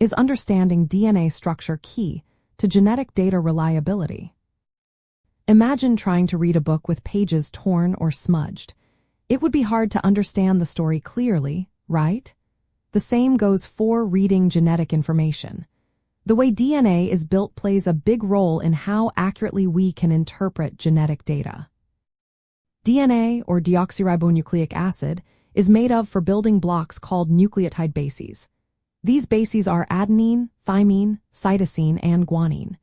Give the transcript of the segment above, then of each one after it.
Is understanding DNA structure key to genetic data reliability? Imagine trying to read a book with pages torn or smudged. It would be hard to understand the story clearly, right? The same goes for reading genetic information. The way DNA is built plays a big role in how accurately we can interpret genetic data. DNA, or deoxyribonucleic acid, is made of for building blocks called nucleotide bases. These bases are adenine, thymine, cytosine, and guanine.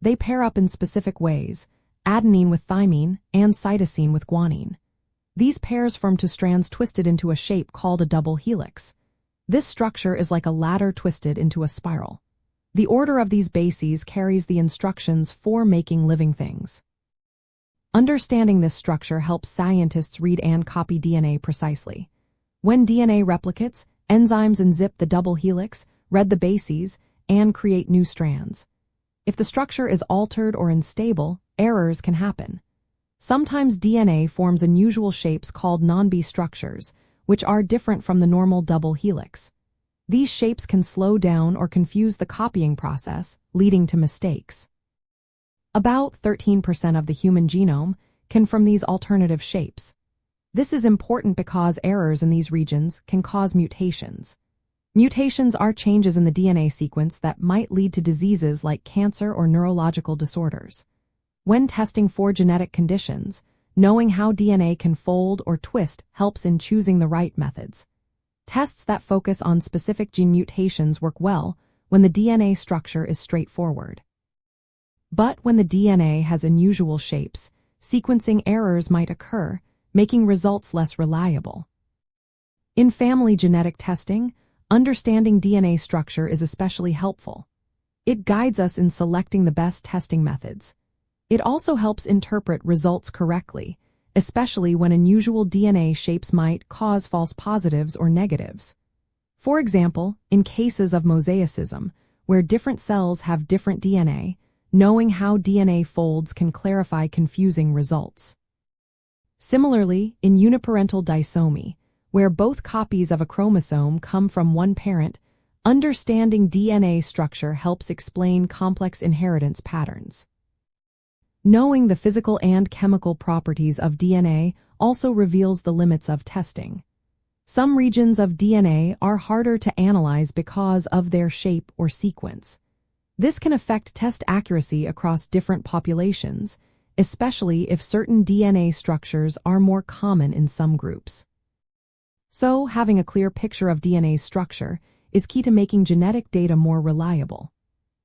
They pair up in specific ways, adenine with thymine and cytosine with guanine. These pairs form two strands twisted into a shape called a double helix. This structure is like a ladder twisted into a spiral. The order of these bases carries the instructions for making living things. Understanding this structure helps scientists read and copy DNA precisely. When DNA replicates, enzymes unzip the double helix, read the bases, and create new strands. If the structure is altered or unstable, errors can happen. Sometimes DNA forms unusual shapes called non-B structures, which are different from the normal double helix. These shapes can slow down or confuse the copying process, leading to mistakes. About 13% of the human genome can form these alternative shapes. This is important because errors in these regions can cause mutations. Mutations are changes in the DNA sequence that might lead to diseases like cancer or neurological disorders. When testing for genetic conditions, knowing how DNA can fold or twist helps in choosing the right methods. Tests that focus on specific gene mutations work well when the DNA structure is straightforward. But when the DNA has unusual shapes, sequencing errors might occur, making results less reliable. In family genetic testing, understanding DNA structure is especially helpful. It guides us in selecting the best testing methods. It also helps interpret results correctly, especially when unusual DNA shapes might cause false positives or negatives. For example, in cases of mosaicism, where different cells have different DNA, knowing how DNA folds can clarify confusing results. Similarly, in uniparental disomy, where both copies of a chromosome come from one parent, understanding DNA structure helps explain complex inheritance patterns. Knowing the physical and chemical properties of DNA also reveals the limits of testing. Some regions of DNA are harder to analyze because of their shape or sequence. This can affect test accuracy across different populations, especially if certain DNA structures are more common in some groups. So, having a clear picture of DNA's structure is key to making genetic data more reliable.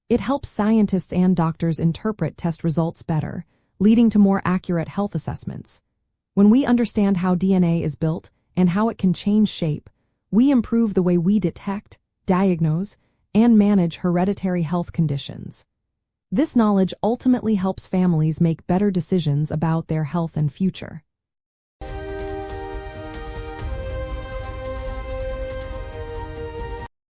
It helps scientists and doctors interpret test results better, leading to more accurate health assessments. When we understand how DNA is built and how it can change shape, we improve the way we detect, diagnose, and manage hereditary health conditions. This knowledge ultimately helps families make better decisions about their health and future.